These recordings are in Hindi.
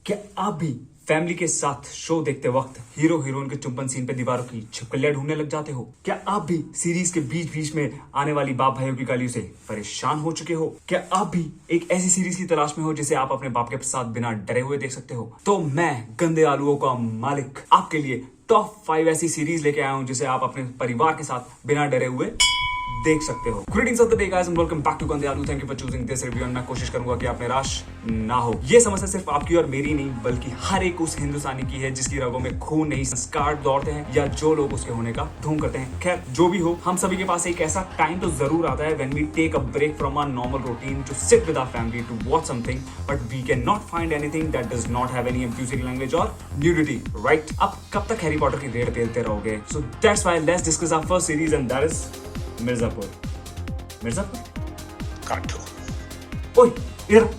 क्या आप भी फैमिली के साथ शो देखते वक्त हीरो हीरोइन के चुंबन सीन पे दीवारों की छिपकलियां ढूंढने लग जाते हो? क्या आप भी सीरीज के बीच बीच में आने वाली बाप भाइयों की गालियों से परेशान हो चुके हो? क्या आप भी एक ऐसी सीरीज की तलाश में हो जिसे आप अपने बाप के साथ बिना डरे हुए देख सकते हो? तो मैं गंदे आलुओं का मालिक आपके लिए टॉप 5 ऐसी सीरीज लेके आया हूं जिसे आप अपने परिवार के साथ बिना डरे हुए देख सकते हो। Greetings of the day guys and welcome back to गंदे आलू। Thank you for choosing this review and मैं कोशिश करूंगा कि आप निराश ना हो। ये समस्या सिर्फ आपकी और मेरी नहीं बल्कि हर एक उस हिंदुस्तानी की है जिसकी रगों में खून नहीं संस्कार दौड़ते हैं या जो लोग उसके होने का ढोंग करते हैं। खैर जो भी हो, हम सभी के पास एक ऐसा टाइम तो जरूर आता है when we take a break from our normal routine to sit with our family to watch something but we cannot find anything that does not have any abusive language or nudity, right? अब कब तक हैरी पॉटर की रेड पेलते रहोगे? So that's why let's discuss our first series and that is Mirzapur. काटो। ओए इधर,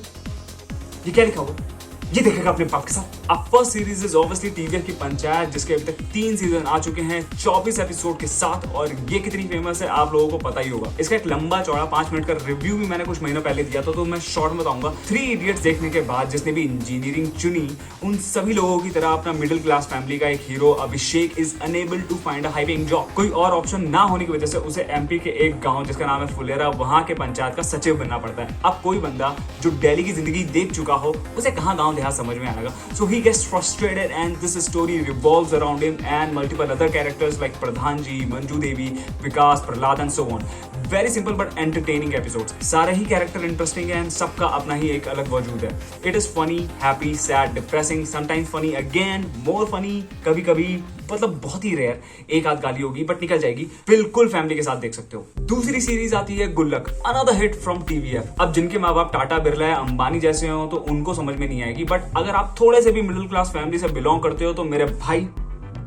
ये क्या लिखा हुआ? ये देखेगा अपने बाप के साथ। अब first series is obviously TVF की पंचायत, जिसके अभी तक 3 सीजन आ चुके हैं 24 एपिसोड के साथ, और ये कितनी फेमस है आप लोगों को पता ही होगा। इसका एक लंबा चौड़ा 5 मिनट का रिव्यू भी मैंने कुछ महीनों पहले दिया था, तो मैं शॉर्ट में बताऊंगा। 3 इडियट्स देखने के बाद जिसने भी इंजीनियरिंग चुनी, उन सभी लोगों की तरह अपना मिडिल क्लास फैमिली का एक hero Abhishek is unable to find a high paying job. कोई और ऑप्शन ना होने की वजह से उसे एमपी के एक गाँव जिसका नाम है फुलेरा, वहां के पंचायत का सचिव बनना पड़ता है। अब कोई बंदा जो दिल्ली की जिंदगी देख चुका हो, उसे कहाँ गाँव देहात समझ में आएगा। So he gets frustrated and this story revolves around him and multiple other characters like Pradhan ji, Manju Devi, Vikas, Prahlad and so on. Very simple but entertaining episodes. सारे ही कैरेक्टर इंटरेस्टिंग हैं, सबका अपना ही एक अलग वजूद है। It is funny, happy, sad, depressing, sometimes funny again, more funny, कभी कभी मतलब बहुत ही रेयर एक आध गाली होगी बट निकल जाएगी। बिल्कुल फैमिली के साथ देख सकते हो। दूसरी सीरीज आती है गुल्लक, अनदर हिट फ्रॉम टीवीएफ। अब जिनके माँ बाप टाटा बिरला या अंबानी जैसे हो तो उनको समझ में नहीं आएगी, बट अगर आप थोड़े से भी मिडिल क्लास फैमिली से बिलोंग करते हो तो मेरे भाई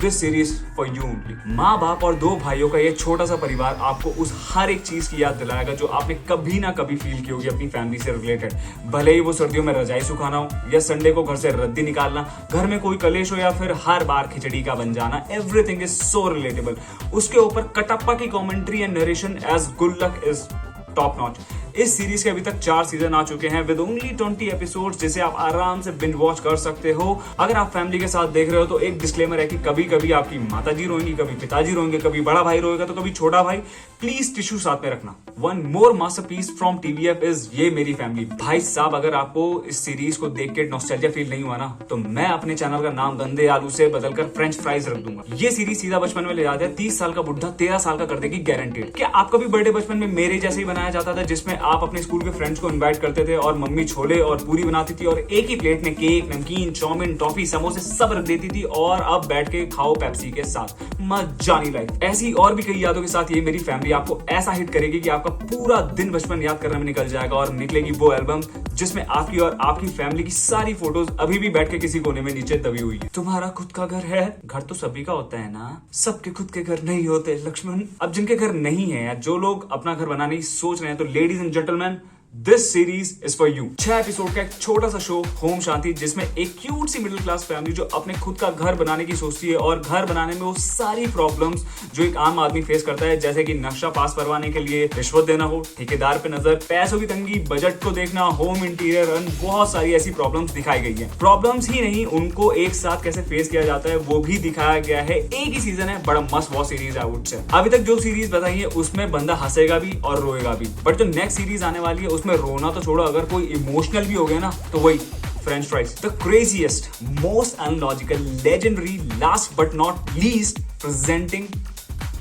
this series for you only. माँ बाप और 2 भाइयों का ये छोटा सा परिवार आपको उस हर एक चीज की याद दिलाएगा जो आपने कभी ना कभी फील की होगी अपनी फैमिली से रिलेटेड। भले ही वो सर्दियों में रजाई सुखाना हो या संडे को घर से रद्दी निकालना, घर में कोई कलेश हो या फिर हर बार खिचड़ी का बन जाना, एवरीथिंग इज सो रिलेटेबल। उसके ऊपर कटप्पा की कॉमेंट्री एंड नरेशन एज गुल्लक इज टॉप नॉच। इस सीरीज के अभी तक 4 सीजन आ चुके हैं विद ओनली 20 एपिसोड्स, जिसे आप आराम से बिंज वॉच कर सकते हो। अगर आप फैमिली के साथ देख रहे हो तो एक डिस्क्लेमर है कि कभी कभी आपकी माताजी रोएंगी, कभी पिताजी रोएंगे, कभी बड़ा भाई रोएगा तो कभी छोटा भाई। प्लीज टिश्यू साथ में रखना। One more masterpiece from TVF is ये मेरी फैमिली। भाई साहब, अगर आपको इस सीरीज को देख के नॉस्टैल्जिया फील नहीं हुआ ना, तो मैं अपने चैनल का नाम गंदे आलू से बदलकर फ्रेंच फ्राइज रख दूंगा। ये सीरीज सीधा बचपन में ले जाते हैं। 30 साल का बुढ़ा 13 साल का कर देगी गारंटेड। क्या आपका भी बर्थडे बचपन में मेरे जैसे ही बनाया जाता था, जिसमें आप अपने स्कूल के फ्रेंड्स को इनवाइट करते थे और मम्मी छोले और पूरी बनाती थी और एक ही प्लेट में केक, नमकीन, चाउमीन, टॉफी, समोसे सब रख देती थी और अब बैठ के खाओ पेप्सी के साथ, मजानी लाइफ। ऐसी और भी कई यादों के साथ ये मेरी फैमिली आपको ऐसा हिट करेगी कि आपका पूरा दिन बचपन याद करने में निकल जाएगा और निकलेगी वो एल्बम जिसमें आपकी और आपकी फैमिली की सारी फोटोज अभी भी बैठ के किसी कोने में नीचे दबी हुई है। तुम्हारा खुद का घर है? घर तो सभी का होता है ना, सबके खुद के घर नहीं होते लक्ष्मण। अब जिनके घर नहीं है या जो लोग अपना घर बनाने की सोच रहे हैं, तो ladies and gentleman, this series is for you. 6 episode का एक छोटा सा शो होम शांति, जिसमें एक क्यूट सी मिडिल क्लास फैमिली जो अपने खुद का घर बनाने की सोचती है और घर बनाने में वो सारी प्रॉब्लम्स जो एक आम आदमी फेस करता है, जैसे कि नक्शा पास करवाने के लिए रिश्वत देना हो, ठेकेदार पे नजर, पैसों की तंगी, बजट को देखना, होम इंटीरियर रन, बहुत सारी ऐसी प्रॉब्लम्स दिखाई गई है। प्रॉब्लम्स ही नहीं, उनको एक साथ कैसे फेस किया जाता है वो भी दिखाया गया है। एक ही सीजन है, बड़ा मस्त वॉच सीरीज है। अभी तक जो सीरीज बताई है उसमें बंदा हंसेगा भी और रोएगा भी, बट जो नेक्स्ट सीरीज आने वाली है उसमें रोना तो छोड़ो, अगर कोई इमोशनल भी हो गया ना तो वही french fries. The craziest, most unlogical, legendary, last but not least presenting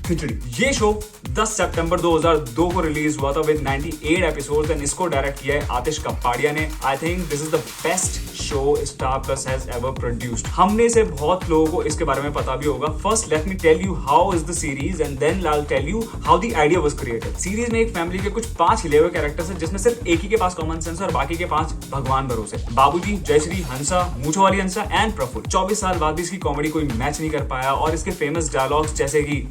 Khichdi. ये शो 10 सितंबर 2002 को रिलीज हुआ था विद 98 एपिसोड्स एंड इसको डायरेक्ट किया है आतिश कपाड़िया ने। I think this is the best show Star Plus has ever produced. हमने से बहुत लोगों को इसके बारे में पता भी होगा। First let me tell you how is the series and then I will tell you how the idea was created. Series में एक फैमिली के कुछ 5 हिले हुए कैरेक्टर्स हैं, जिसमें सिर्फ एक ही के पास कॉमन सेंस और बाकी के 5 भगवान भरोसे। बाबूजी, जयश्री, हंसा, मूछों वाली हंसा एंड प्रफुल्ल। 24 साल बाद भी इसकी कॉमेडी कोई मैच नहीं कर पाया और इसके फेमस डायलॉग्स जैसे कि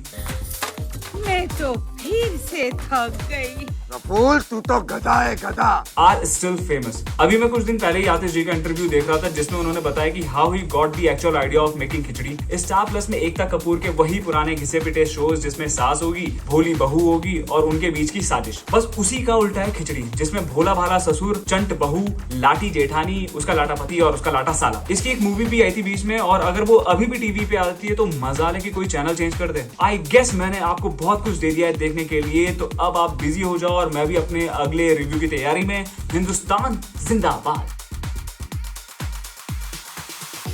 मैं तो फिर से थक गई। कपूर तू तो गधा है, गधा। Are still famous. अभी मैं कुछ दिन पहले ही आतिश जी का इंटरव्यू देख रहा था जिसमें उन्होंने बताया कि how he got the actual idea of making khichdi. Star plus में एकता कपूर के वही पुराने घिसे पिटे शोज जिसमें सास होगी, भोली बहू होगी और उनके बीच की साजिश, बस उसी का उल्टा है खिचड़ी, जिसमें भोला भाला ससुर, चंट बहू, लाठी जेठानी, उसका लाटा पति और उसका लाटा साला। इसकी एक मूवी भी आई थी बीच में, और अगर वो अभी भी टीवी पे आती है तो मजा आने की कोई चैनल चेंज कर दे। आई गेस मैंने आपको बहुत कुछ दे दिया है देखने के लिए, तो अब आप बिजी हो जाओ और मैं भी अपने अगले रिव्यू की तैयारी में। हिंदुस्तान जिंदाबाद।